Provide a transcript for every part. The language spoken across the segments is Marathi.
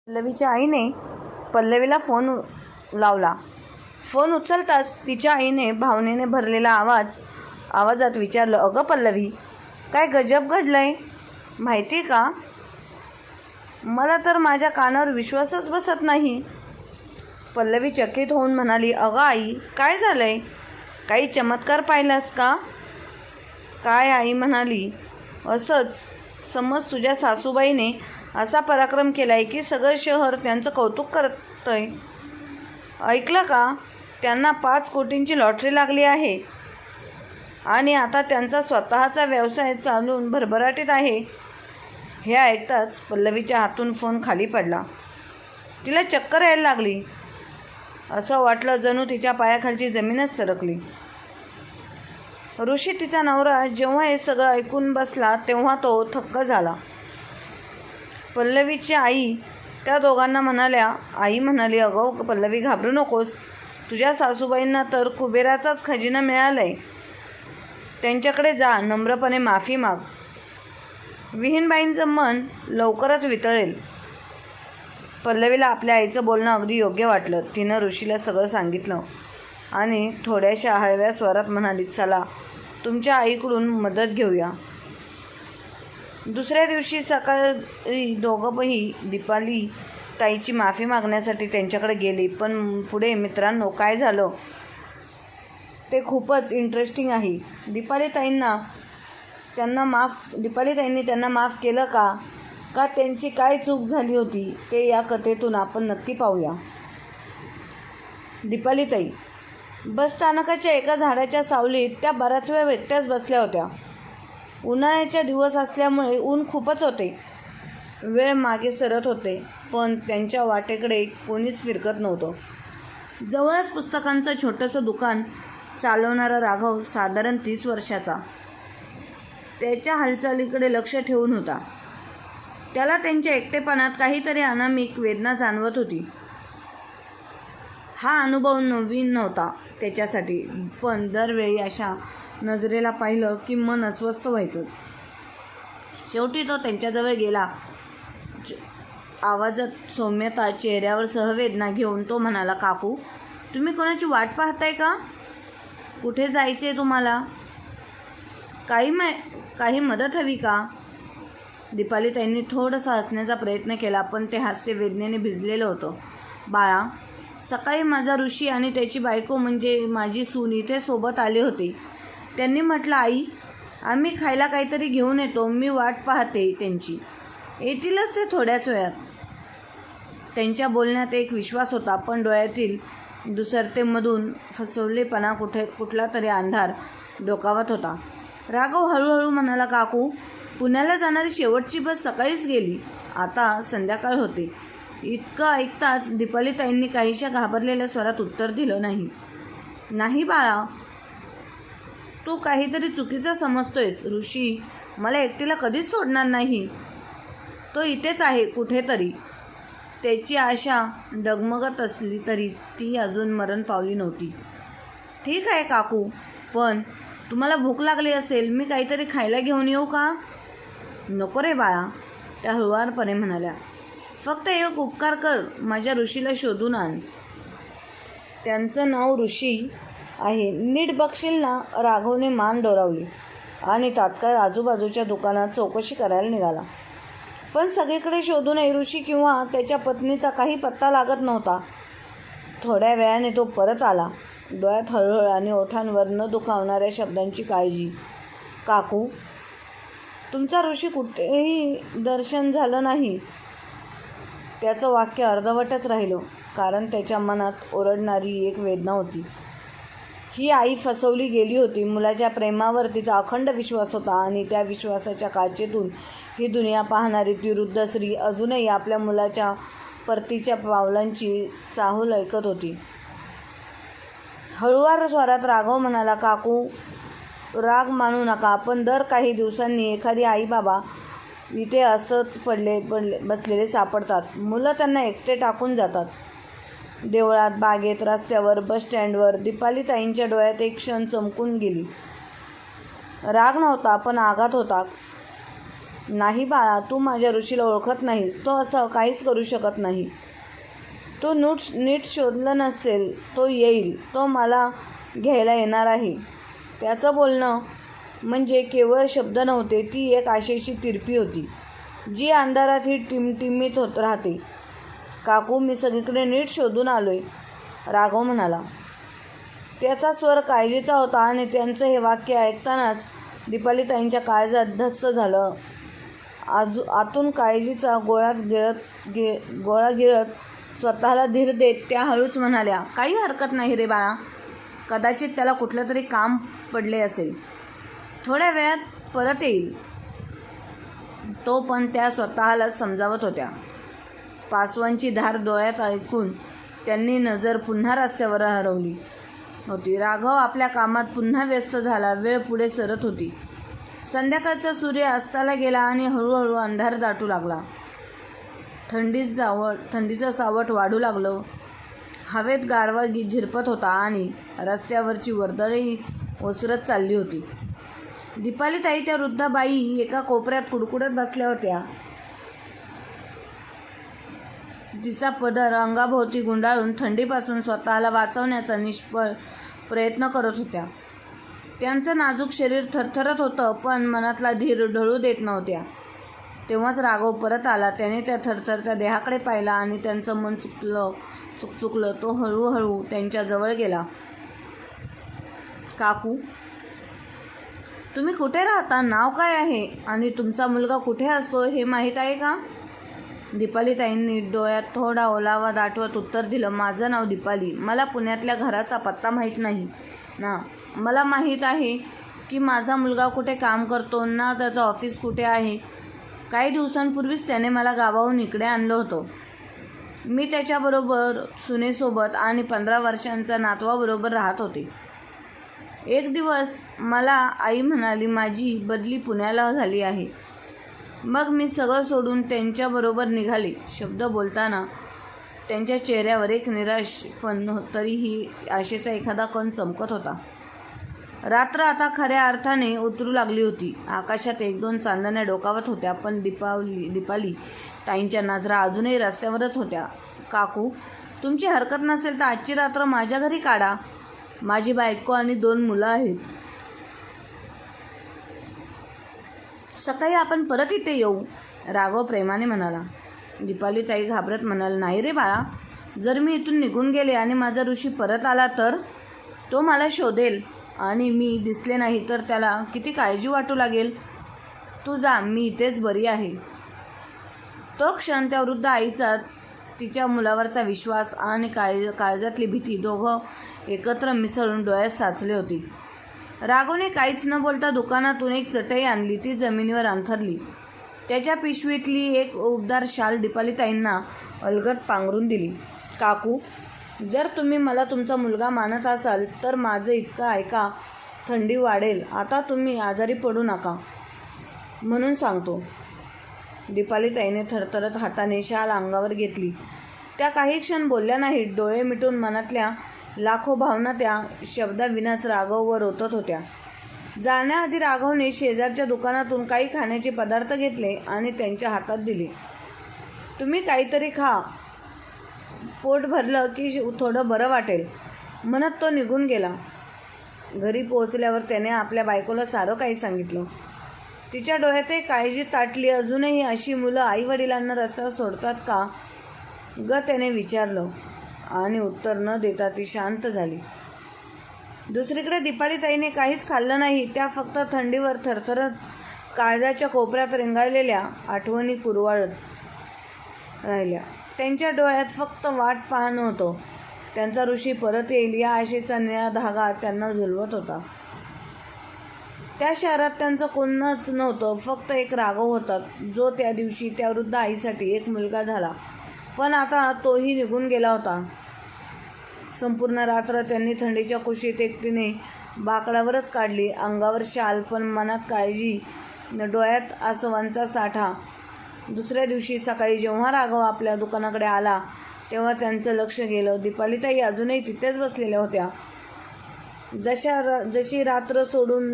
पल्लवीच्या आईने पल्लवीला फोन लावला. फोन उचलताच तिच्या आईने भावनेने भरलेला आवाजात विचारलं, अगं पल्लवी, काय गजब घडलंय माहिती का? मला तर माझ्या कानावर विश्वासच बसत नाही. पल्लवी चकित होऊन म्हणाली, अगं आई, काय झालंय? काही चमत्कार पाहिलास का? काय? आई म्हणाली, असंच. समज तुझ्या सासूबाईने असा पराक्रम केलाय की सगळं शहर त्यांचं कौतुक करतंय. ऐकलं का? त्यांना 5 कोटींची लॉटरी लागली आहे आणि आता त्यांचा स्वतःचा व्यवसाय चालून भरभराटीत आहे. हे ऐकताच पल्लवीच्या हातून फोन खाली पडला. तिला चक्कर यायला लागली. असं वाटलं जणू तिच्या पायाखालची जमीनच सरकली. ऋषी, तिचा नवरा, जेव्हा हे सगळं ऐकून बसला तेव्हा तो थक्क झाला. पल्लवीची आई त्या दोघांना म्हणाल्या. आई म्हणाली, अगं पल्लवी, घाबरू नकोस. तुझ्या सासूबाईंना तर कुबेराचाच खजिना मिळालाय. त्यांच्याकडे जा, नम्रपणे माफी माग. विहीनबाईंचं मन लवकरच वितळेल. पल्लवीला आपल्या आईचं बोलणं अगदी योग्य वाटलं. तिनं ऋषीला सगळं सांगितलं आणि थोड्याशा हळव्या स्वरात म्हणाली, चला तुमच्या आईकडून मदत घेऊया. दुसऱ्या दिवशी सकाळी दोघंही दीपाली ताईची माफी मागण्यासाठी त्यांच्याकडे गेली. पण पुढे मित्रांनो काय झालं ते खूपच इंटरेस्टिंग आहे. दीपाली ताईंनी त्यांना माफ केलं का? का त्यांची काय चूक झाली होती ते या कथेतून आपण नक्की पाहूया. दीपाली ताई. बस स्थानकाच्या एका झाडाच्या सावलीत त्या बराच वेळ एकट्याच बसल्या होत्या. उन्हाळ्याच्या दिवस असल्यामुळे ऊन खूपच होते. वेळ मागे सरत होते, पण त्यांच्या वाटेकडे कोणीच फिरकत नव्हतं. जवळच पुस्तकांचं छोटंसं दुकान चालवणारा राघव, साधारण 30 वर्षाचा, त्याच्या हालचालीकडे लक्ष ठेवून होता. त्याला त्यांच्या एकटेपणात काहीतरी अनामिक वेदना जाणवत होती. हा अनुभव नवीन नव्हता त्याच्यासाठी, पण दरवेळी अशा नजरेला पाहिलं की मन अस्वस्थ व्हायचंच. शेवटी तो त्यांच्याजवळ गेला. आवाजात सौम्यता, चेहऱ्यावर सहवेदना घेऊन तो म्हणाला, काकू, तुम्ही कोणाची वाट पाहताय का? कुठे जायचे तुम्हाला? काही मदत हवी का? दीपाली ताईंनी थोडंसं हसण्याचा प्रयत्न केला, पण ते हास्य वेदनेने भिजलेलं होतं. बाळा, सकाळी माझा ऋषी आणि त्याची बायको म्हणजे माझी सून इथे सोबत आले होते. त्यांनी म्हटलं, आई, आम्ही खायला काहीतरी घेऊन येतो. मी वाट पाहते त्यांची. येतीलच ते थोड्याच वेळात. त्यांच्या बोलण्यात एक विश्वास होता, पण डोळ्यातील दुसरतेमधून फसवलेपणा, कुठला तरी अंधार डोकावत होता. राघव हळूहळू म्हणाला, काकू, पुण्याला जाणारी शेवटची बस सकाळीच गेली. आता संध्याकाळ होते. इतकं ऐकताच दीपाली ताईंनी काहीशा घाबरलेल्या स्वरात उत्तर दिलं, नाही बाळा, तू काहीतरी चुकीचं समजतोयस. ऋषी मला एकटीला कधीच सोडणार नाही. तो इथेच आहे कुठेतरी. त्याची आशा डगमगत असली तरी ती अजून मरण पावली नव्हती. ठीक आहे काकू, पण तुम्हाला भूक लागली असेल, मी काहीतरी खायला घेऊन येऊ का? नको रे बाळा, त्या हळुवारपणे म्हणाल्या. फक्त एक उपकार कर, माझ्या ऋषीला शोधून आण. त्यांचं नाव ऋषी आहे, नीट बघशील ना? राघवने मान डोलावली आणि तात्काळ आजूबाजूच्या दुकानात चौकशी करायला निघाला. पण सगळीकडे शोधूनही ऋषी किंवा त्याच्या पत्नीचा काही पत्ता लागत नव्हता. थोड्या वेळाने तो परत आला, डोळ्यात हळहळ आणि ओठांवर न दुखावणाऱ्या शब्दांची काळजी. काकू, तुमचा ऋषी कुठेही दर्शन झालं नाही. त्याचं वाक्य अर्धवटच राहिलं, कारण त्याच्या मनात ओरडणारी एक वेदना होती. ही आई फसवली गेली होती. मुलाच्या प्रेमावर तिचा अखंड विश्वास होता आणि त्या विश्वासाच्या काचेतून ही दुनिया पाहणारी ती वृद्ध स्त्री अजूनही आपल्या मुलाच्या परतीच्या पावलांची चाहूल ऐकत होती. हळुवार स्वरात राघव म्हणाला, काकू, राग मानू नका, पण दर काही दिवसांनी एखादी आई बाबा इथे असंच बसलेले सापडतात. मुलं त्यांना एकटे टाकून जातात. देवळात, बागेत, रस्त्यावर, बस स्टँडवर. दीपाली ताईंच्या डोळ्यात एक क्षण चमकून गेली. राग नव्हता, पण आघात होता. नाही बाळा, तू माझ्या ऋषीला ओळखत नाहीस. तो असं काहीच करू शकत नाही. तो नीट शोधलं नसेल. तो येईल. तो मला घ्यायला येणार आहे. त्याचं बोलणं म्हणजे केवळ शब्द नव्हते. ती एक आशेची तिरपी होती, जी अंधारातही टिमटिमीत राहते. काकू, मी सगळीकडे नीट शोधून आलोय, राघव म्हणाला. त्याचा स्वर काळजीचा होता आणि त्यांचं हे वाक्य ऐकतानाच दीपालीताईंच्या काळजात धस्स झालं. आतून काळजीचा गोळा गिळत स्वतःला धीर देत त्या हळूच म्हणाल्या, काही हरकत नाही रे बाळा. कदाचित त्याला कुठलं तरी काम पडले असेल. थोड्या वेळात परत येईल. तो पण त्या स्वतःला समजावत होत्या. पासवांची धार डोळ्यात ऐकून त्यांनी नजर पुन्हा रस्त्यावर हरवली होती. राघव आपल्या कामात पुन्हा व्यस्त झाला. वेळ पुढे सरत होती. संध्याकाळचा सूर्य अस्ताला गेला आणि हळूहळू अंधार दाटू लागला. थंडीचं सावट वाढू लागलं. हवेत गारवा झिरपत होता आणि रस्त्यावरची वर्दळही ओसरत चालली होती. दीपालीताई, त्या वृद्ध बाई, एका कोपऱ्यात कुडकुडत बसल्या होत्या. तिचा पदर अंगाभोवती गुंडाळून थंडीपासून स्वतःला वाचवण्याचा निष्फळ प्रयत्न करत होत्या. त्यांचं नाजूक शरीर थरथरत होतं, पण मनातला धीर ढळू देत नव्हत्या. तेव्हाच राघव परत आला. त्याने त्या थरथरत्या देहाकडे पाहिला आणि त्यांचं मन चुकचुकलं. तो हळूहळू त्यांच्या जवळ गेला. काकू, तुम्ही कुठे राहता? नाव काय आहे? आणि तुमचा मुलगा कुठे असतो हे माहीत आहे का? दीपालीताईंनी डोळ्यात थोडा ओलावा दाटवत उत्तर दिलं, माझं नाव दीपाली. मला पुण्यातल्या घराचा पत्ता माहीत नाही ना. मला माहीत आहे की माझा मुलगा कुठे काम करतो ना, त्याचं ऑफिस कुठे आहे. काही दिवसांपूर्वीच त्याने मला गावाहून इकडे आणलं होतं. मी त्याच्याबरोबर सुनेसोबत आणि 15 वर्षांचा नातवाबरोबर राहत होते. एक दिवस मला आई म्हणाली, माझी बदली पुण्याला झाली आहे. मग मी सगळं सोडून त्यांच्याबरोबर निघाले. शब्द बोलताना त्यांच्या चेहऱ्यावर एक निराश पण तरीही आशेचा एखादा कण चमकत होता. रात्र आता खऱ्या अर्थाने उतरू लागली होती. आकाशात 1-2 चांदण्या डोकावत होत्या, पण दीपाली ताईंच्या नजरा अजूनही रस्त्यावरच होत्या. काकू, तुमची हरकत नसेल तर आजची रात्र माझ्या घरी काढा. माझी बायको आणि 2 मुलं आहेत. सकाळी आपण परत इथे येऊ, राघव प्रेमाने म्हणाला. दीपालीताई घाबरत म्हणाल, नाही रे बाळा, जर मी इथून निघून गेले आणि माझा ऋषी परत आला तर? तो मला शोधेल आणि मी दिसले नाही तर त्याला किती काळजी वाटू लागेल. तू जा, मी इथेच बरी आहे. तो क्षण त्या वृद्ध आईचा, तिच्या मुलावरचा विश्वास आणि काळजातली भीती दोघं एकत्र मिसळून डोळ्यात साचले होते. राघवने काहीच न बोलता दुकानातून एक चटई आणली. ती जमिनीवर अंथरली. त्याच्या पिशवीतली एक उबदार शाल दीपालीताईंना अलगद पांघरून दिली. काकू, जर तुम्ही मला तुमचा मुलगा मानत असाल तर माझं इतकं ऐका. थंडी वाढेल. आता तुम्ही आजारी पडू नका म्हणून सांगतो. दीपालीताईने थरथरत हाताने शाल अंगावर घेतली. त्या काही क्षण बोलल्या नाहीत. डोळे मिटून मनातल्या लाखो भावना त्या शब्दाविनाच राघववर ओतत होत्या. जाण्याआधी राघवने शेजारच्या दुकानातून काही खाण्याचे पदार्थ घेतले आणि त्यांच्या हातात दिले. तुम्ही काहीतरी खा, पोट भरलं की थोडं बरं वाटेल म्हणत तो निघून गेला. घरी पोहोचल्यावर त्याने आपल्या बायकोला सारं काही सांगितलं. तिच्या डोळ्यातही काळजी ताटली. अजूनही अशी मुलं आईवडिलांना रस्त्यावर सोडतात का ग, त्याने विचारलं आणि उत्तर न देता ती शांत झाली. दुसरीकडे दीपालीताईने काहीच खाल्लं नाही. त्या फक्त थंडीवर थरथरत काळजाच्या कोपऱ्यात रेंगाळलेल्या आठवणी कुरवाळत राहिल्या. त्यांच्या डोळ्यात फक्त वाट पाहणं होतं. त्यांचा ऋषी परत येईल या आशेचा निळा धागा त्यांना झुलवत होता. त्या शहरात त्यांचं कोणच नव्हतं. फक्त एक राघव होता, जो त्या दिवशी त्या वृद्ध आईसाठी एक मुलगा झाला. पण आता तोही निघून गेला होता. संपूर्ण रात्र त्यांनी थंडीच्या कुशीत एकटीने बाकडावरच काढली. अंगावर शाल, पण मनात काळजी, डोळ्यात आसवांचा साठा. दुसऱ्या दिवशी सकाळी जेव्हा राघव आपल्या दुकानाकडे आला तेव्हा त्यांचं लक्ष गेलं. दीपालीताई अजूनही तिथेच बसलेल्या होत्या. जशी रात्र सोडून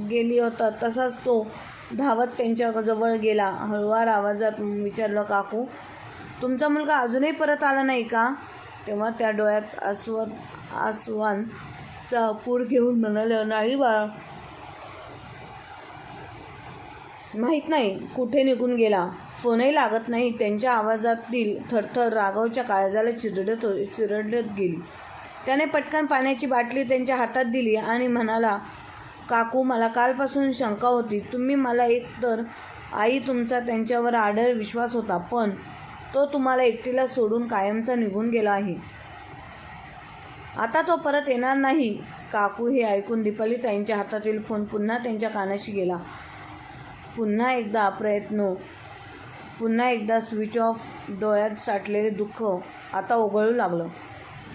गेली होता तसाच तो धावत त्यांच्या जवळ गेला. हळुवार आवाजात विचारलं, काकू तुमचा मुलगा अजूनही परत आला नाही का? तेव्हा त्या डोळ्यात आसवांचा पूर घेऊन म्हणाल्या, नाही बाळा, माहीत नाही कुठे निघून गेला. फोनही लागत नाही. त्यांच्या आवाजातील थरथर राघवच्या काळजाला चिरडत गेली. त्याने पटकन पाण्याची बाटली त्यांच्या हातात दिली आणि म्हणाला, काकू मला कालपासून शंका होती. तुम्ही मला एकतर आई तुमचा त्यांच्यावर आढळ विश्वास होता, पण तो तुम्हाला एकटीला सोडून कायमचा निघून गेला आहे. आता तो परत येणार नाही. काकू हे ऐकून दीपालीताईंच्या हातातील फोन पुन्हा त्यांच्या कानाशी गेला. पुन्हा एकदा स्विच ऑफ. डोळ्यात साठलेले दुःख आता ओघळू लागलं.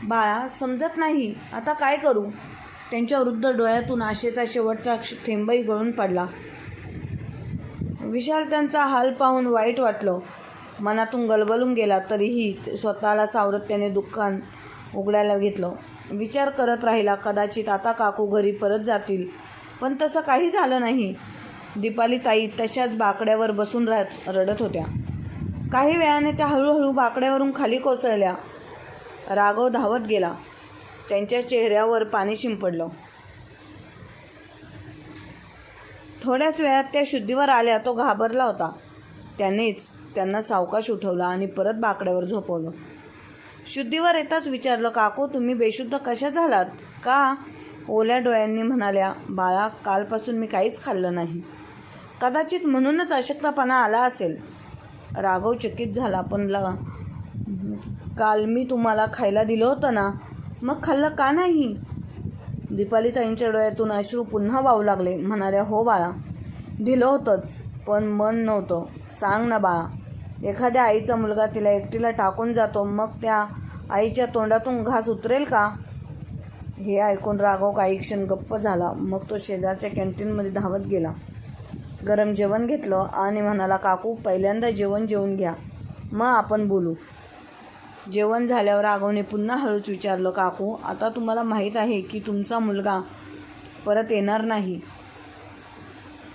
बाळा समजत नाही आता काय करू? त्यांच्या वृद्ध डोळ्यातून आशेचा शेवटचा थेंबही गळून पडला. विशाल त्यांचा हाल पाहून वाईट वाटलं. मनातून गलबलून गेला. तरीही स्वतःला सावरत त्याने दुःखान उघडायला घेतलं. विचार करत राहिला, कदाचित आता काकू घरी परत जातील. पण तसं काही झालं नाही. दीपालीताई तशाच बाकड्यावर बसून रडत होत्या. काही वेळाने त्या हळूहळू बाकड्यावरून खाली कोसळल्या. राघव धावत गेला. त्यांच्या चेहऱ्यावर पाणी शिंपडलं. थोड्याच वेळात त्या शुद्धीवर आल्या. तो घाबरला होता. त्यानेच त्यांना सावकाश उठवलं आणि परत बाकड्यावर झोपवलं. शुद्धीवर येताच विचारलं, काकू तुम्ही बेशुद्ध कशा झालात का? ओल्या डोळ्यांनी म्हणाल्या, बाळा कालपासून मी काहीच खाल्लं नाही. कदाचित म्हणूनच अशक्तपणा आला असेल. राघव चकित झाला. पण काल मी तुम्हाला खायला दिलं होतं ना, मग खाल्लं का नाही? दीपालीताईंच्या डोळ्यातून अश्रू पुन्हा वाहू लागले. म्हणाल्या, हो बाळा दिलं होतंच, पण मन नव्हतं. सांग ना बाळा, एखाद्या आईचा मुलगा तिला एकटीला टाकून जातो, मग त्या आईच्या तोंडातून घास उतरेल का? हे ऐकून राघव काही क्षण गप्प झाला. मग तो शेजारच्या कॅन्टीनमध्ये धावत गेला. गरम जेवण घेतलं आणि म्हणाला, काकू पहिल्यांदा जेवण जेवून घ्या, मग आपण बोलू. जेवण झाल्यावर राघवने पुन्हा हळूच विचारलं, काकू आता तुम्हाला माहीत आहे की तुमचा मुलगा परत येणार नाही,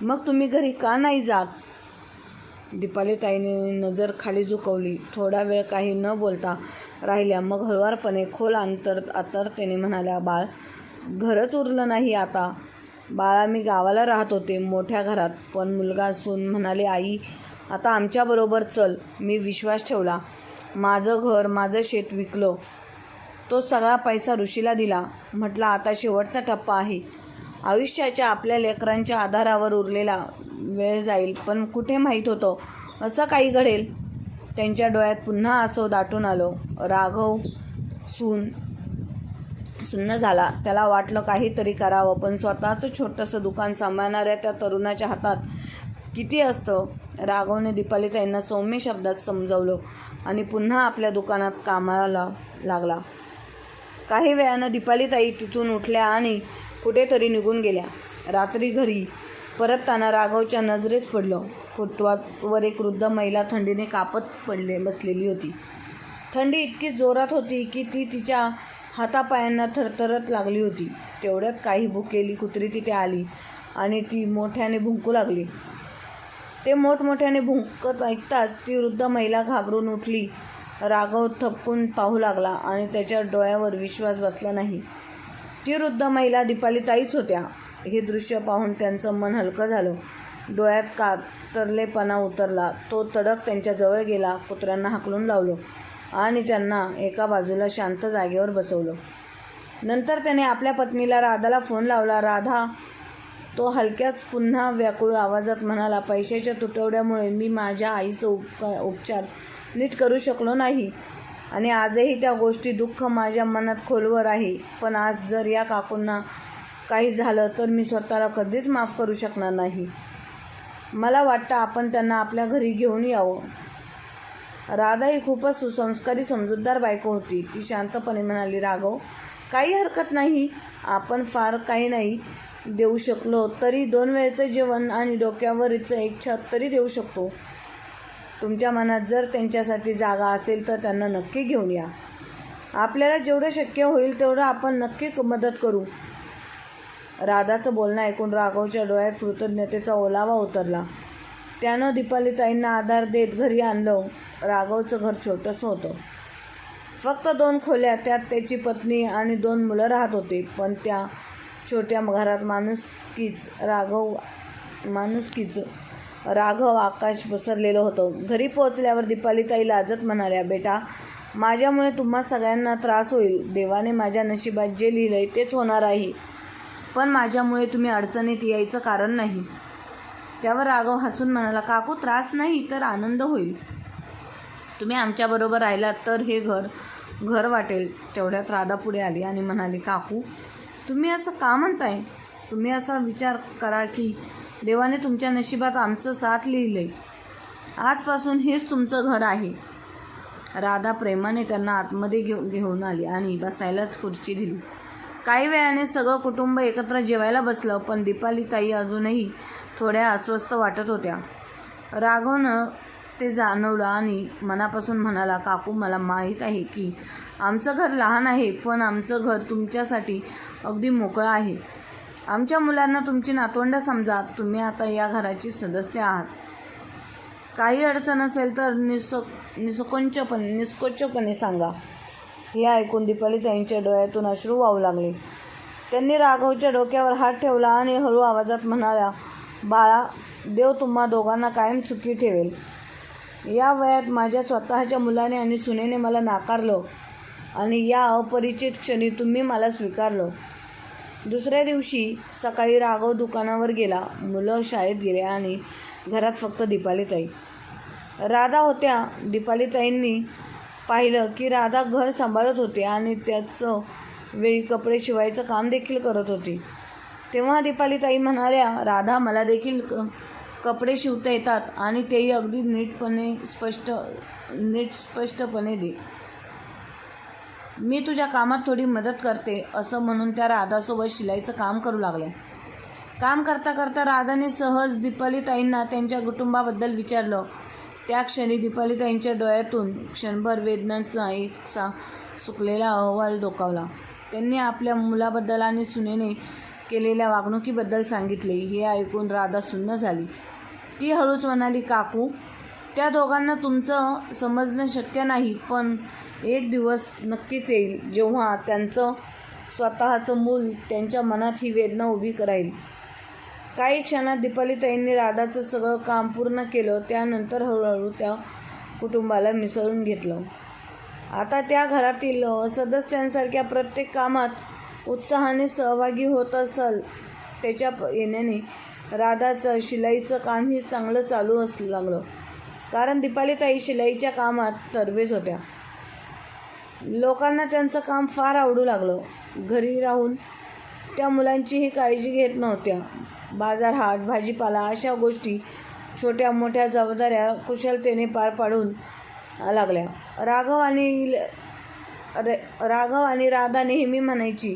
मग तुम्ही घरी का नाही जात? दीपालीताईने नजर खाली झुकवली. थोडा वेळ काही न बोलता राहिल्या. मग हळुवारपणे खोल आतरतेने म्हणाल्या, बाळ घरच उरलं नाही आता. बाळा मी गावाला राहत होते, मोठ्या घरात, पण मुलगा सून म्हणाले, आई आता आमच्याबरोबर चल. मी विश्वास ठेवला. माझं घर माझं शेत विकलं. तो सगळा पैसा ऋषीला दिला. म्हटलं आता शेवटचा टप्पा आहे. आयुष्याच्या आपल्या लेकरांच्या आधारावर उरलेला वेळ जाईल. पण कुठे माहीत होतं असं काही घडेल. त्यांच्या डोळ्यात पुन्हा आसव दाटून आलं. राघव सुन्न झाला. त्याला वाटलं काहीतरी करावं, पण स्वतःचं छोटंसं दुकान सांभाळणाऱ्या त्या तरुणाच्या हातात किती असतं? राघवने दीपालीताईंना सौम्य शब्दात समजावलं आणि पुन्हा आपल्या दुकानात कामाला लागला. काही वेळानं दीपालीताई तिथून उठल्या आणि कुठेतरी निघून गेल्या. रात्री घरी परतताना राघवच्या नजरेस पडलं. फुटपाथवर एक वृद्ध महिला थंडीने कापत बसलेली होती. थंडी इतकी जोरात होती की ती तिच्या हातापायांना थरथरत लागली होती. तेवढ्यात काही भुकेली कुत्री तिथे आली आणि ती मोठ्याने भुंकू लागली. ते मोठमोठ्याने भुंकत ऐकताच ती वृद्ध महिला घाबरून उठली. राघव थपकून पाहू लागला आणि त्याच्या डोळ्यावर विश्वास बसला नाही. ती वृद्ध महिला दीपालीताईच होत्या. हे दृश्य पाहून त्यांचं मन हलकं झालं. डोळ्यात कातरलेपणा उतरला. तो तडक त्यांच्याजवळ गेला. कुत्र्यांना हाकलून लावलं आणि त्यांना एका बाजूला शांत जागेवर बसवलं. नंतर त्याने आपल्या पत्नीला राधाला फोन लावला. राधा, तो हलक्याच पुन्हा व्याकुळ आवाजात म्हणाला, पैशाच्या तुटवड्यामुळे मी माझ्या आईचं उपचार नीट करू शकलो नाही आणि आजही त्या गोष्टी दुःख माझ्या मनात खोलवर आहे. पण आज जर या काकूंना काही झालं तर मी स्वतःला कधीच माफ करू शकणार नाही. मला वाटतं आपण त्यांना आपल्या घरी घेऊन यावं. राधा ही खूपच सुसंस्कारी समजूतदार बायको होती. ती शांतपणे म्हणाली, राघव काही हरकत नाही. आपण फार काही नाही देऊ शकलो तरी 2 वेळचं जेवण आणि डोक्यावरचं एक छत तरी देऊ शकतो. तुमच्या मनात जर त्यांच्यासाठी जागा असेल तर त्यांना नक्की घेऊन या. आपल्याला जेवढं शक्य होईल तेवढं आपण नक्की मदत करू. राधाचं बोलणं ऐकून राघवच्या डोळ्यात कृतज्ञतेचा ओलावा उतरला. त्यानं दीपालीताईंना आधार देत घरी आणलं. राघवचं घर छोटंसं होतं. फक्त 2 खोल्या, त्यात त्याची पत्नी आणि 2 मुलं राहत होते. पण त्या छोट्या घरात माणुसकीचं राघव आकाश पसरलेलं होतं. घरी पोहोचल्यावर दीपालीताई लाजत म्हणाल्या, बेटा, माझ्यामुळे तुम्हा सगळ्यांना त्रास होईल. देवाने माझ्या नशिबात जे लिहिलंय तेच होणार आहे, पण माझ्यामुळे तुम्ही अडचणीत यायचं कारण नाही. त्यावर राघव हसून म्हणाला, काकू, त्रास नाही तर आनंद होईल. तुम्ही आमच्याबरोबर राहिलात तर हे घर वाटेल. तेवढ्यात राधा पुढे आली आणि म्हणाली, काकू, तुम्ही असं का म्हणताय? तुम्ही असा विचार करा की देवाने तुमच्या नशिबात आमचं साथ लिहिलंय. आजपासून हेच तुमचं घर आहे. राधा प्रेमाने त्यांना आतमध्ये घेऊन आली आणि बसायलाच खुर्ची दिली. काही वेळाने सगळं कुटुंब एकत्र जेवायला बसलं. पण दीपालीताई अजूनही थोड्या अस्वस्थ वाटत होत्या. राघवनं ते जाणवलं आणि मनापासून म्हणाला, काकू, मला माहीत आहे की आमचं घर लहान आहे, पण आमचं घर तुमच्यासाठी अगदी मोकळं आहे. आमच्या मुलांना तुमची नातवंड समजा. तुम्ही आता या घराची सदस्य आहात. काही अडचण असेल तर निष्कोचपणे सांगा. हे ऐकून दीपालीताईंच्या डोळ्यातून अश्रू वाहू लागले. त्यांनी राघवच्या डोक्यावर हात ठेवला आणि हळू आवाजात म्हणाल्या, बाळा, देव तुम्हा दोघांना कायम सुखी ठेवेल. या वयात माझ्या स्वतःच्या मुलाने आणि सुनेने मला नाकारलं आणि या अपरिचित क्षणी तुम्ही मला स्वीकारलं. दुसऱ्या दिवशी सकाळी राघव दुकानावर गेला. मुलं शाळेत गेले आणि घरात फक्त दीपालीताई. राधा होत्या. दीपालीताईंनी पाहिलं की राधा घर सांभाळत होती आणि त्याचं वेळी कपडे शिवायचं काम देखील करत होती. तेव्हा दीपालीताई म्हणाल्या, राधा, मला देखील कपडे शिवता येतात आणि तेही अगदी स्पष्टपणे दे. मी तुझ्या कामात थोडी मदत करते. असं म्हणून त्या राधासोबत शिलाईचं काम करू लागल्या. काम करता करता राधाने सहज दीपालीताईंना त्यांच्या कुटुंबाबद्दल विचारलं. त्या क्षणी दीपालीताईंच्या डोळ्यातून क्षणभर वेदनांचा एक सुकलेला अहवाल डोकावला. त्यांनी आपल्या मुलाबद्दल आणि सुनेने केलेल्या वागणुकीबद्दल सांगितले. हे ऐकून राधा सुन्न झाली. ती हळूच म्हणाली, काकू, त्या दोघांना तुमचं समजणं शक्य नाही, पण एक दिवस नक्कीच येईल जेव्हा त्यांचं स्वतःचं मूल त्यांच्या मनात ही वेदना उभी कराईल. काही क्षणात दीपालीताईंनी राधाचं सगळं काम पूर्ण केलं. त्यानंतर हळूहळू त्या कुटुंबाला मिसळून घेतलं. आता त्या घरातील सदस्यांसारख्या प्रत्येक कामात उत्साहाने सहभागी होत असल. त्याच्या येण्याने राधाचं शिलाईचं कामही चांगलं चालू लागलं, कारण दीपालीताई शिलाईच्या कामात तरबेज होत्या. लोकांना त्यांचं काम फार आवडू लागलं. घरी राहून त्या मुलांचीही काळजी घेत नव्हत्या. बाजार, हाट, भाजीपाला अशा गोष्टी, छोट्या मोठ्या जबाबदाऱ्या कुशलतेने पार पाडून लागल्या. राघव आणि राधा नेहमी म्हणायची,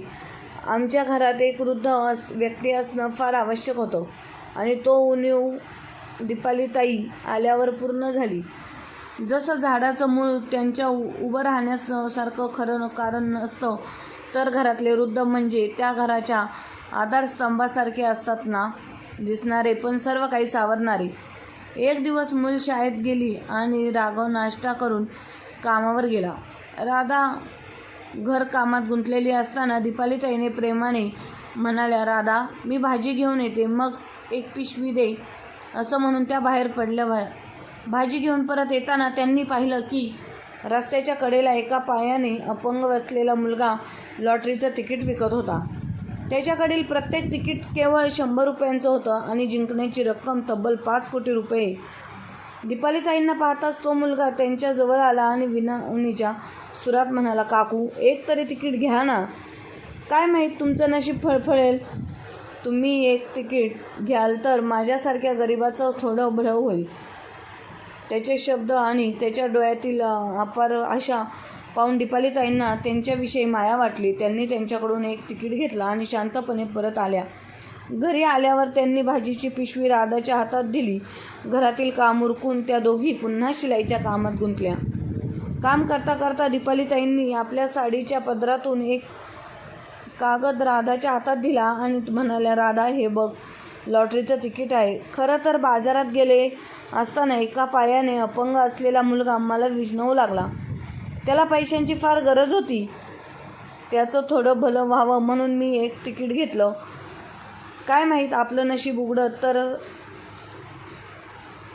आमच्या घरात एक वृद्ध व्यक्ती असणं फार आवश्यक होतं आणि तो उणीव दीपालीताई आल्यावर पूर्ण झाली. जसं झाडाचं मूळ त्यांच्या उभं राहण्यासारखं खरं कारण असतं, तर घरातले वृद्ध म्हणजे त्या घराच्या आधारस्तंभासारखे असतात ना, दिसणारे पण सर्व काही सावरणारे. एक दिवस मूल शाळेत गेली आणि राघव नाश्ता करून कामावर गेला. राधा घर कामात गुंतलेली असताना दीपालीताईने प्रेमाने म्हणाल्या, राधा, मी भाजी घेऊन येते, मग एक पिशवी दे. असं म्हणून त्या बाहेर पडल्या. भाजी घेऊन परत येताना त्यांनी पाहिलं की रस्त्याच्या कडेला एका पायाने अपंग बसलेला मुलगा लॉटरीचं तिकीट विकत होता. त्याच्याकडील प्रत्येक तिकीट केवळ 100 रुपयांचं होतं आणि जिंकण्याची रक्कम तब्बल 5 कोटी रुपये. दीपालीताईंना पाहताच तो मुलगा त्यांच्याजवळ आला आणि विनवणीच्या सुरात म्हणाला, काकू, एक तरी तिकीट घ्या ना. काय माहीत तुमचं नशीब फळफळेल. तुम्ही एक तिकीट घ्याल तर माझ्यासारख्या गरिबाचं थोडं भलं होईल. त्याचे शब्द आणि त्याच्या डोळ्यातील अपार आशा पाहून दीपालीताईंना त्यांच्याविषयी माया वाटली. त्यांनी त्यांच्याकडून एक तिकीट घेतला आणि शांतपणे परत आल्या. घरी आल्यावर त्यांनी भाजीची पिशवी राधाच्या हातात दिली. घरातील काम उरकून त्या दोघी पुन्हा शिलाईच्या कामात गुंतल्या. काम करता करता दीपालीताईंनी आपल्या साडीच्या पदरातून एक कागद राधाच्या हातात दिला आणि म्हणाल्या, राधा हे बघ, लॉटरीचं तिकीट आहे. खरं तर बाजारात गेले असताना एका पायाने अपंग असलेला मुलगा मला विझवू लागला. त्याला पैशांची फार गरज होती. त्याचं थोडं भलं व्हावं म्हणून मी एक तिकीट घेतलं. काय माहीत आपलं नशीब उघडत तर.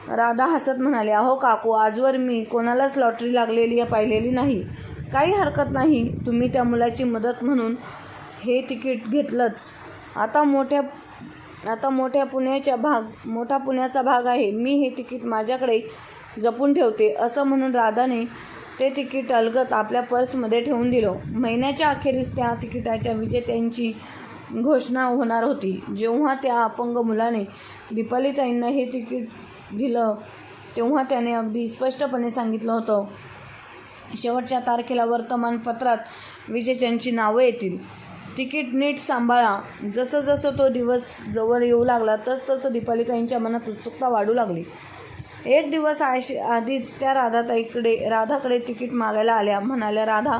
राधा हसत म्हणाली, अहो काकू, आजवर मी कोणालाच लॉटरी लागलेली पाहिलेली नाही. काही हरकत नाही, तुम्ही त्या मुलाची मदत म्हणून हे तिकीट घेतलंच. आता मोठा पुण्याचा भाग आहे. मी हे तिकीट माझ्याकडे जपून ठेवते. असं म्हणून राधाने ते तिकीट अलगद आपल्या पर्समध्ये ठेवून दिलं. महिन्याच्या अखेरीस त्या तिकिटाच्या विजेत्यांची घोषणा होणार होती. जेव्हा त्या अपंग मुलाने दीपालीताईंना हे तिकीट दिलं तेव्हा त्याने अगदी स्पष्टपणे सांगितलं होतं, शेवटच्या तारखेला वर्तमानपत्रात विजेत्यांची नावं येतील. तिकीट नीट सांभाळा. जसं जसं तो दिवस जवळ येऊ लागला तसं दीपालीताईंच्या मनात उत्सुकता वाढू लागली. एक दिवस आधीच त्या राधाकडे तिकीट मागायला आल्या. म्हणाल्या, राधा,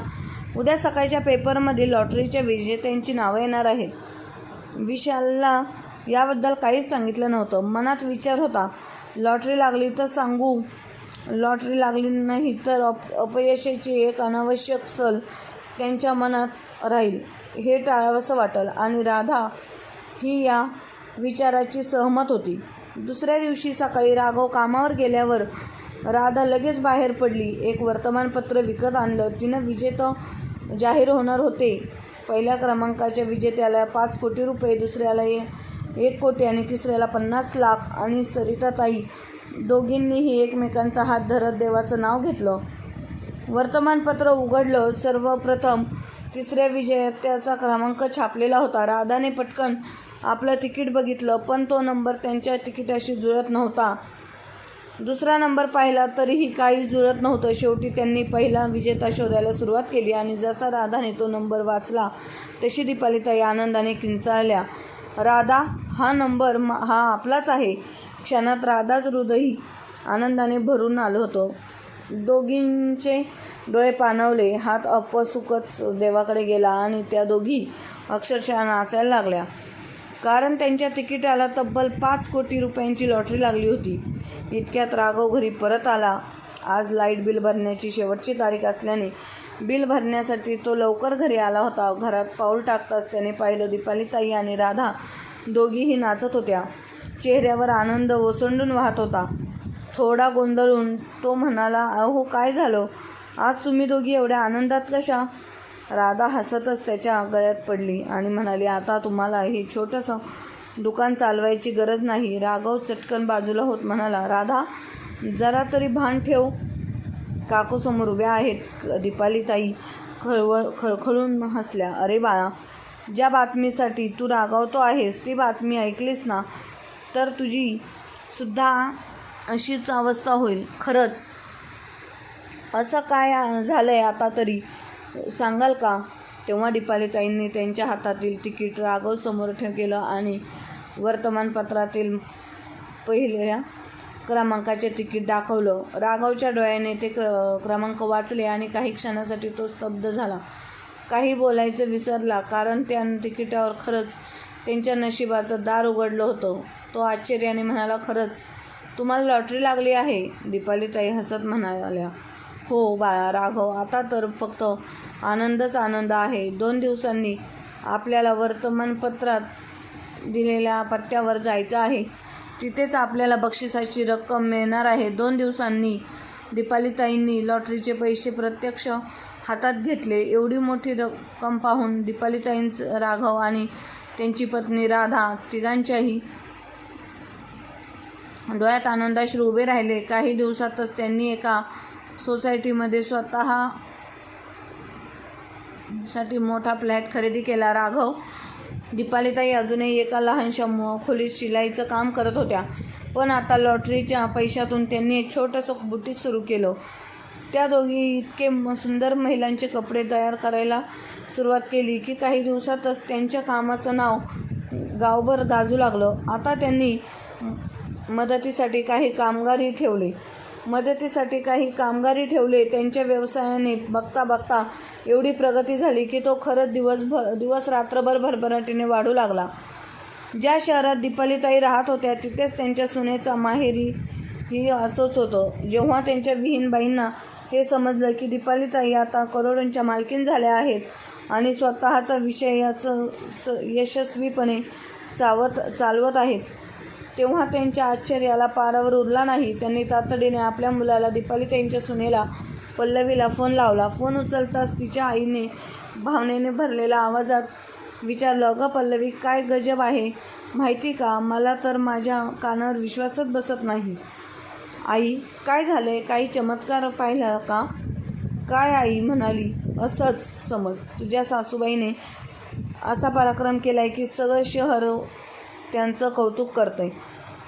उद्या सकाळच्या पेपरमध्ये लॉटरीच्या विजेत्यांची नावं येणार आहेत. विशालला याबद्दल काहीच सांगितलं नव्हतं. मनात विचार होता, लॉटरी लागली तर सांगू, लॉटरी लागली नाही तर अपयशाची एक अनावश्यक सल त्यांच्या मनात राहील, हे टाळावंसं वाटलं. आणि राधा ही या विचाराची सहमत होती. दुसऱ्या दिवशी सकाळी राघव कामावर गेल्यावर राधा लगेच बाहेर पडली. एक वर्तमानपत्र विकत आणलं. तिनं विजेतं जाहीर होणार होते. पहिल्या क्रमांकाच्या विजेत्याला 5 कोटी रुपये, दुसऱ्याला 1 कोटी आणि तिसऱ्याला 50 लाख. आणि सरिताताई दोघींनीही एकमेकांचा हात धरत देवाचं नाव घेतलं. वर्तमानपत्र उघडलं. सर्वप्रथम तिसऱ्या विजेत्याचा क्रमांक छापलेला होता. राधाने पटकन आपलं तिकीट बघितलं, पण तो नंबर त्यांच्या तिकिटाशी जुळत नव्हता. दुसरा नंबर पाहिला तरीही काही जुळत नव्हतं. शेवटी त्यांनी पहिला विजेता शोधायला सुरुवात केली आणि जसा राधाने तो नंबर वाचला तशी दीपालीताई आनंदाने किंचाळल्या, राधा, हा नंबर हा आपलाच आहे. क्षणात राधाच हृदयही आनंदाने भरून आलं होतं. दोघींचे डोळे पाणावले. हात आपसुकच देवाकडे गेला आणि त्या दोघी अक्षरशः नाचायला लागल्या. कारण त्यांच्या तिकिटाला तब्बल 5 कोटी रुपयांची लॉटरी लागली होती. इतक्यात राघव घरी परत आला. आज लाईट बिल भरण्याची शेवटची तारीख असल्याने बिल भरण्यासाठी तो लवकर घरी आला होता. घरात पाऊल टाकताच त्याने पाहिलं, दीपालीताई आणि राधा दोघीही नाचत होत्या. चेहऱ्यावर आनंद ओसंडून वाहत होता. थोडा गोंधळून तो म्हणाला, अहो काय झालं, आज तुम्ही दोघी एवढ्या आनंदात कशा? राधा हसतच त्याच्या गळ्यात पडली आणि म्हणाली, आता तुम्हाला हे छोटंसं दुकान चालवायची गरज नाही. राघव चटकन बाजूला होत म्हणाला, राधा, जरा तरी भान ठेव. काकूसमोर उभ्या आहेत. दीपालीताई खळखळून हसल्या. अरे बाळा, ज्या बातमीसाठी तू रागावतो आहेस ती बातमी ऐकलीस ना तर तुझी सुद्धा अशीच अवस्था होईल. खरंच असं काय झालंय आता तरी सांगाल का? तेव्हा दीपालीताईंनी त्यांच्या हातातील तिकीट राघवसमोर केलं आणि वर्तमानपत्रातील पहिल्या क्रमांकाचे तिकीट दाखवलं. राघवच्या डोळ्याने ते क्रमांक वाचले आणि काही क्षणासाठी तो स्तब्ध झाला. काही बोलायचं विसरला, कारण त्या तिकिटावर खरंच त्यांच्या नशिबाचं दार उघडलं होतं. तो आश्चर्याने म्हणाला, खरंच तुम्हाला लॉटरी लागली आहे? दीपालीताई हसत म्हणाल्या, हो बाळा राघव, आता तर फक्त आनंदच आनंद आहे. 2 दिवसांनी आपल्याला वर्तमानपत्रात दिलेल्या पत्त्यावर जायचं आहे. तिथेच आपल्याला बक्षिसाची रक्कम मिळणार आहे. 2 दिवसांनी दीपालीताईंनी लॉटरीचे पैसे प्रत्यक्ष हातात घेतले. एवढी मोठी रक्कम पाहून दीपालीताईंचं, राघव आणि त्यांची पत्नी राधा तिघांच्याही डोळ्यात आनंदाश्रू उभे राहिले. काही दिवसातच त्यांनी एका सोसायटीमध्ये स्वतःसाठी मोठा फ्लॅट खरेदी केला. राघव, दीपालीताई अजूनही एका लहानशा खोलीत शिलाईचं काम करत होत्या, पण आता लॉटरीच्या पैशातून त्यांनी एक छोटंसं बुटीक सुरू केलं. त्या दोघी इतके सुंदर महिलांचे कपडे तयार करायला सुरुवात केली की काही दिवसातच त्यांच्या कामाचं नाव गावभर गाजू लागलं. आता त्यांनी मदतीसाठी काही कामगारही ठेवले. मदतीसाठी काही कामगारही ठेवले. त्यांच्या व्यवसायाने बघता बघता एवढी प्रगती झाली की तो खरंच दिवस रात्रभर भरभराटीने वाढू लागला. ज्या शहरात दीपालीताई राहत होत्या तिथेच त्यांच्या सुनेचा माहेरी ही असंच होतं. जेव्हा त्यांच्या विहीणबाईंना हे समजलं की दीपालीताई आता करोडोंच्या मालकीण झाल्या आहेत आणि स्वतःचा विषयाचं यशस्वीपणे चालवत आहेत, तेव्हा त्यांच्या आश्चर्याला पारावर उरला नाही. त्यांनी तातडीने आपल्या मुलाला, दीपालीताईंच्या सुनेला पल्लवीला फोन लावला. फोन उचलताच तिच्या आईने भावनेने भरलेल्या आवाजात विचारलं, अगं पल्लवी, काय गजब आहे माहिती का? मला तर माझ्या कानावर विश्वासच बसत नाही. आई, काय झालंय? काही चमत्कार पाहिला का? काय? आई म्हणाली, असंच समज. तुझ्या सासूबाईने असा पराक्रम केलाय की सगळं शहर त्यांचं कौतुक करतंय.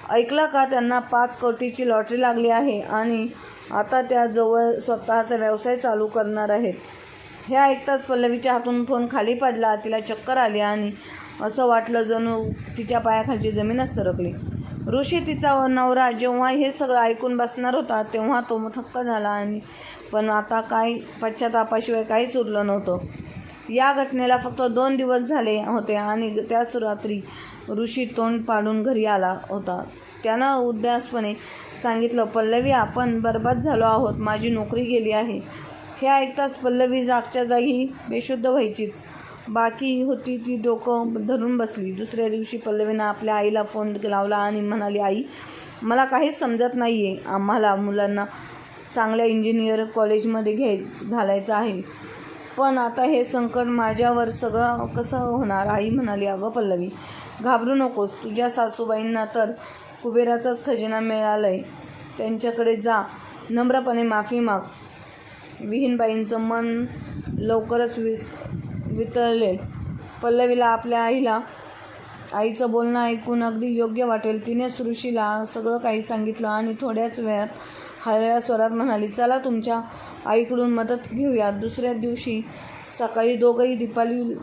ऐकलं का? त्यांना 5 कोटीची लॉटरी लागली आहे आणि आता त्या जवळ स्वतःचा व्यवसाय चालू करणार आहेत. हे ऐकताच पल्लवीच्या हातून फोन खाली पडला. तिला चक्कर आली आणि असं वाटलं जणू तिच्या पायाखालची जमीनच सरकली. ऋषी, तिचा नवरा, जेव्हा हे सगळं ऐकून बसणार होता तेव्हा तो थक्क झाला पण आता काय पश्चातापाशिवाय काहीच उरलं नव्हतं. या घटनेला फक्त 2 दिवस झाले होते आणि त्याच रात्री ऋषी तोंड पाडून घरी आला होता. त्यानं उदासपणे सांगितलं, पल्लवी, आपण बरबाद झालो आहोत. माझी नोकरी गेली आहे. हे ऐकताच पल्लवी जागच्या जागी बेशुद्ध व्हायचीच बाकी होती. ती डोकं धरून बसली. दुसऱ्या दिवशी पल्लवीनं आपल्या आईला फोन लावला आणि म्हणाली, आई, मला काहीच समजत नाही आहे. आम्हाला मुलांना चांगल्या इंजिनियर कॉलेजमध्ये घालायचं आहे, पण आता हे संकट माझ्यावर सगळं कसं होणार? आई म्हणाली, अगं पल्लवी, घाबरू नकोस. तुझ्या सासूबाईंना तर कुबेराचाच खजिना मिळालाय. त्यांच्याकडे जा, नम्रपणे माफी माग. विहीणबाईंचं मन लवकरच वितळेल. पल्लवीला आपल्या आईचं बोलणं ऐकून अगदी योग्य वाटेल. तिनेच ऋषीला सगळं काही सांगितलं आणि थोड्याच वेळात हळव्या स्वरात म्हणाली, चला तुमच्या आईकडून मदत घेऊया. दुसऱ्या दिवशी सकाळी दोघंही दीपाली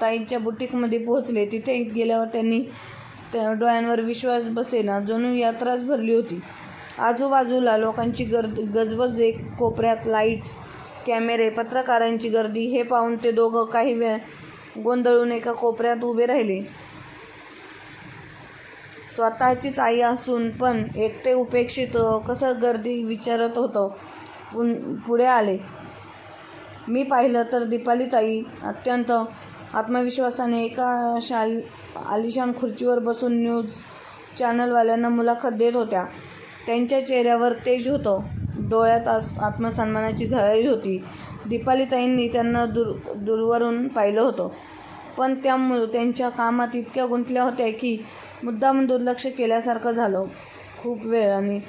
ताईंच्या बुटीकमध्ये पोहोचले. तिथे गेल्यावर त्यांनी डोळ्यांवर विश्वास बसेना, जणू यात्राच भरली होती. आजूबाजूला लोकांची गजबज, एक कोपऱ्यात लाईट्स, कॅमेरे, पत्रकारांची गर्दी. हे पाहून ते दोघं काही वेळ गोंधळून एका कोपऱ्यात उभे राहिले. स्वतःचीच आई असून पण एकटे उपेक्षित कसं गर्दी विचारत होतं. पुढे आले. मी पाहिलं तर दीपालीताई अत्यंत आत्मविश्वासाने एका आलिशान खुर्चीवर बसून न्यूज चॅनलवाल्यांना मुलाखत देत होत्या. त्यांच्या चेहऱ्यावर तेज होतं, डोळ्यात आत्मसन्मानाची झळाळी होती. दीपालीताईंनी त्यांना दूरवरून पाहिलं होतं, पण त्या त्यांच्या कामात इतक्या गुंतल्या होत्या की मुद्दाम दुर्लक्ष केल्यासारखं झालं. खूप वेळ आणि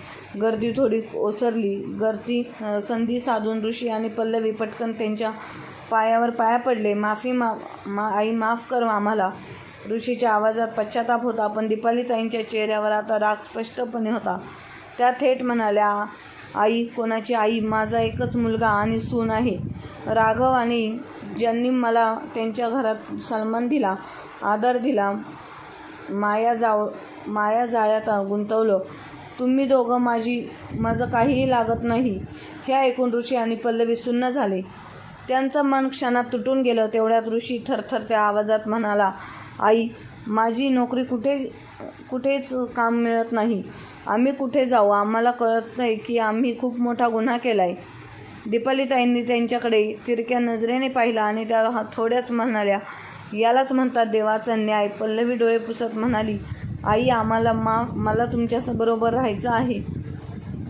गर्दी थोडी ओसरली. गर्दी संधी साधून ऋषी आणि पल्लवी पटकन त्यांच्या पाया पडले. माफी आई, माफ कर आम्हाला. ऋषीच्या आवाजात पश्चाताप होता, पण दीपालीताईंच्या चेहऱ्यावर आता राग स्पष्टपणे होता. त्या थेट म्हणाल्या, आई, कोणाची आई? माझा एकच मुलगा आणि सून आहे, राघव, आणि ज्यांनी मला त्यांच्या घरात सन्मान दिला, आदर दिला, माया जाळ्यात गुंतवलं. तुम्ही दोघं माझं काहीही लागत नाही. हे ऐकून ऋषी आणि पल्लवी सुन्न झाले. त्यांचं मन क्षणात तुटून गेलं. तेवढ्यात ऋषी थरथरत्या आवाजात म्हणाला, आई, माझी नोकरी कुठेच काम मिळत नाही. आम्ही कुठे जाऊ? आम्हाला कळत नाही की आम्ही खूप मोठा गुन्हा केला आहे. दीपालीताईंनी त्यांच्याकडे तिरक्या नजरेने पाहिलं आणि त्या थोड्याच म्हणाल्या, यालाच म्हणतात देवाचा न्याय. पल्लवी डोळे पुसत म्हणाली, आई, मला तुमच्याबरोबर राहायचं आहे.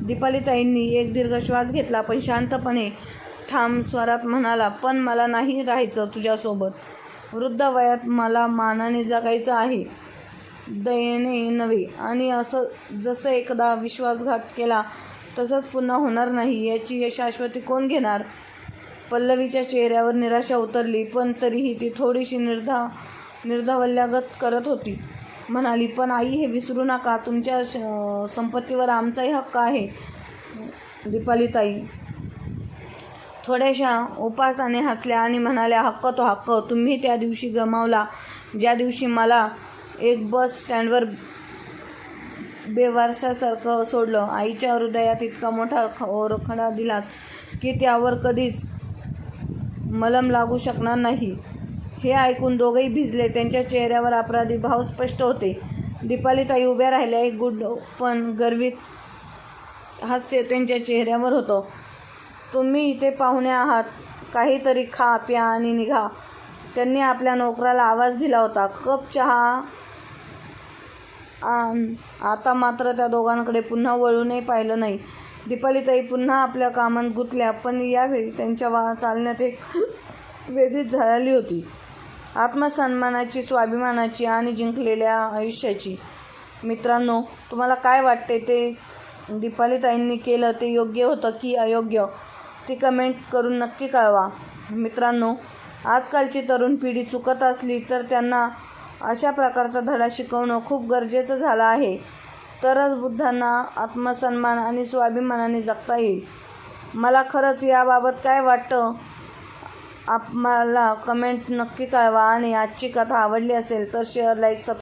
दीपालीताईंनी एक दीर्घ श्वास घेतला, पण शांतपणे ठाम स्वरात म्हणाला, पण मला नाही राहायचं तुझ्यासोबत. वृद्ध वयात मला मानाने जगायचं आहे, दयेने नव्हे. आणि असं जसं एकदा विश्वासघात केला तसंच पुन्हा होणार नाही, याची शाश्वती कोण घेणार? पल्लवीच्या चेहऱ्यावर निराशा उतरली, पण तरीही ती थोडीशी निर्धावल्यागत करत होती. म्हणाली, पण आई, हे विसरू नका, तुमच्या संपत्तीवर आमचाही हक्क आहे. दीपालीताई थोड्याशा उपासाने हसल्या आणि म्हणाल्या, हक्क तो हक्क तुम्ही त्या दिवशी गमावला, ज्या दिवशी मला एक बस स्टँडवर बेवारसासारखं सोडलं. आईच्या हृदयात इतका मोठा ओरखडा दिलात की त्यावर कधीच मलम लागू शकणार नाही. हे ऐकून दोघेही भिजले. त्यांच्या चेहऱ्यावर अपराधी भाव स्पष्ट होते. दीपालीताई उभ्या राहिल्या. एक गुड पण गर्वित हास्य त्यांच्या चेहऱ्यावर होतं. तुम्ही इथे पाहुणे आहात. काहीतरी खा प्या आणि निघा. त्यांनी आपल्या नोकराला आवाज दिला होता. कप चहा आण. आता मात्र त्या दोघांकडे पुन्हा वळूनही पाहिलं नाही. दीपालीताई पुन्हा आपल्या कामात गुंतल्या. पण यावेळी त्यांच्या चालण्यात एक वेगळीच झळाळी होती. आत्मसन्मानाची, स्वाभिमानाची आणि जिंकलेल्या आयुष्याची. मित्रांनो, तुम्हाला काय वाटते? ते दीपालीताईंनी केलं ते योग्य होतं की अयोग्य? ती कमेंट करून नक्की कळवा. मित्रांनो, आजकालची तरुण पिढी चुकत असली तर त्यांना अशा प्रकारचा धडा शिकवणं खूप गरजेचं झालं आहे. तरच बुद्धांना आत्मसन्मान आणि स्वाभिमानाने जगता येईल. मला खरंच याबाबत काय वाटतं आम्हाला कमेंट नक्की कळवा. आणि आजची कथा आवडली असेल तर शेअर, लाईक, सबस्क्राईब